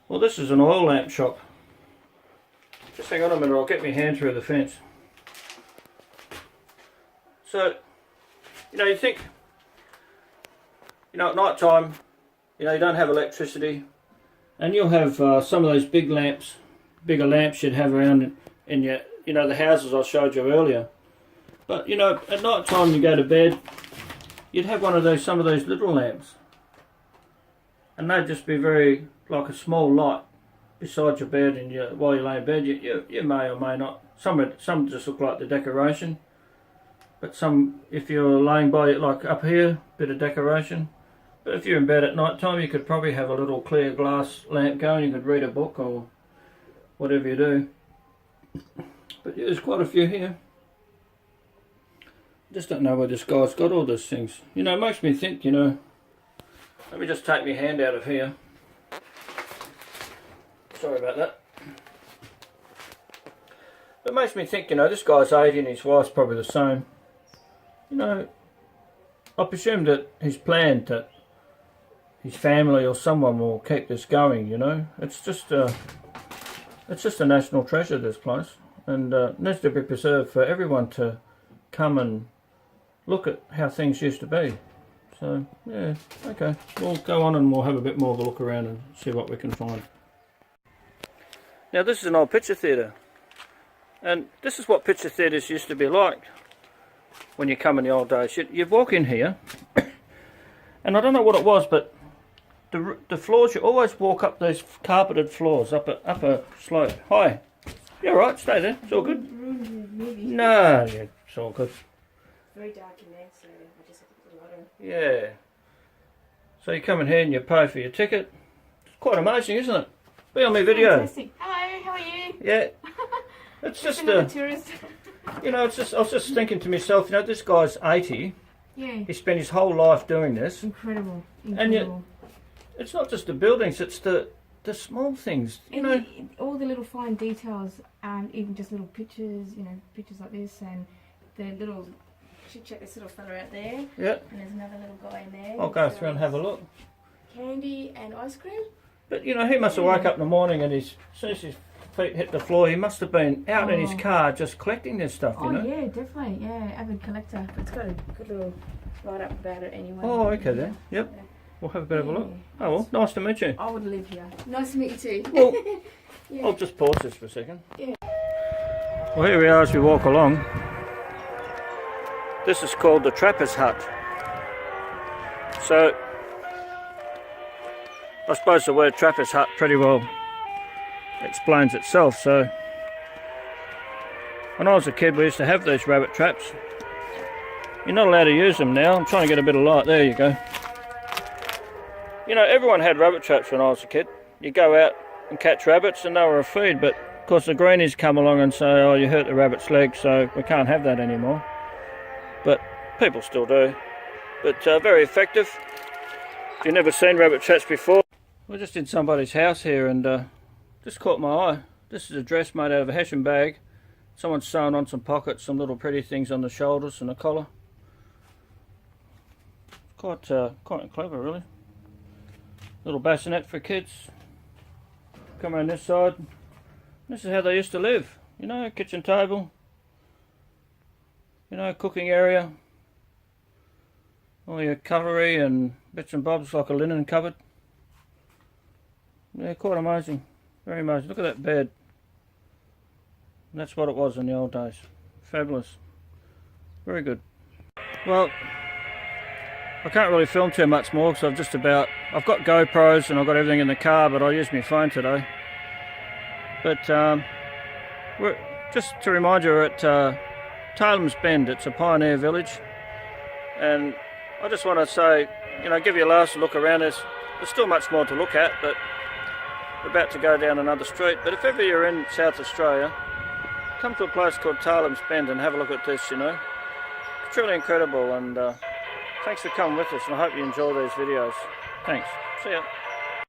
Well, this is an oil lamp shop. Just hang on a minute, I'll get my hand through the fence. So, you know, you think, you know, at night time, you know, you don't have electricity, and you'll have some of those big lamps, bigger lamps you'd have around in your, you know, the houses I showed you earlier. But, you know, at night time you go to bed, you'd have one of those, some of those little lamps, and they'd just be very, like a small light beside your bed, and while you lay in bed, you may or may not, some just look like the decoration, but some, if you're laying by it, like up here, bit of decoration. But if you're in bed at night time, you could probably have a little clear glass lamp going, you could read a book or whatever you do. But yeah, there's quite a few here. Just don't know where this guy's got all these things. You know, it makes me think, you know, let me just take my hand out of here. Sorry about that. It makes me think, you know, this guy's 80 and his wife's probably the same. You know, I presume that he's planned that his family or someone will keep this going, you know. It's just a national treasure, this place, and needs to be preserved for everyone to come and look at how things used to be. So, yeah, okay. We'll go on and we'll have a bit more of a look around and see what we can find. Now, this is an old picture theatre, and this is what picture theatres used to be like when you come in the old days. You'd walk in here, and I don't know what it was, but the floors, you always walk up those carpeted floors, up a slope. Hi. You alright? Stay there. It's all good? No, yeah, it's all good. Very dark in there, so I just have to put the light on. Yeah. So you come in here and you pay for your ticket. It's quite amazing, isn't it? Be on my video. Fantastic. Hello, how are you? Yeah. It's just tourist. you know, it's just, I was just thinking to myself, you know, this guy's 80. Yeah. He spent his whole life doing this. Incredible. And yet, it's not just the buildings, it's the small things, you know. All the little fine details, even just little pictures, you know, pictures like this, and the little, should check this little fella out there. Yeah. And there's another little guy in there. I'll go through and have a look. Candy and ice cream. But, you know, he must have woke up in the morning and as soon as his feet hit the floor, he must have been out in his car just collecting this stuff, you know. Oh, yeah, definitely, yeah, avid collector. But it's got a good little write-up about it anyway. Oh, okay then, yep. Yeah. We'll have a bit of a look. Oh, well, nice to meet you. I would live here. Nice to meet you too. Well, yeah. I'll just pause this for a second. Yeah. Well, here we are as we walk along. This is called the Trapper's Hut. So, I suppose the word Trapper's Hut pretty well explains itself. So, when I was a kid, we used to have these rabbit traps. You're not allowed to use them now. I'm trying to get a bit of light. There you go. You know, everyone had rabbit traps when I was a kid. You go out and catch rabbits and they were a feed, but of course the greenies come along and say, oh, you hurt the rabbit's leg, so we can't have that anymore. But people still do. But very effective. If you've never seen rabbit traps before, we're just in somebody's house here and just caught my eye. This is a dress made out of a hessian bag. Someone's sewn on some pockets, some little pretty things on the shoulders and a collar. Quite clever, really. Little bassinet for kids. Come around this side. This is how they used to live. You know, kitchen table. You know, cooking area. All your cutlery and bits and bobs like a linen cupboard. Yeah, quite amazing. Very amazing. Look at that bed. And that's what it was in the old days. Fabulous. Very good. Well, I can't really film too much more because I've got GoPros and I've got everything in the car, but I use my phone today. But just to remind you, we're at Tailem's Bend. It's a pioneer village, and I just want to say, you know, give you a last look around. There's still much more to look at, but we're about to go down another street. But if ever you're in South Australia, come to a place called Tailem's Bend and have a look at this, you know. It's truly incredible, and thanks for coming with us, and I hope you enjoy these videos. Thanks. See ya.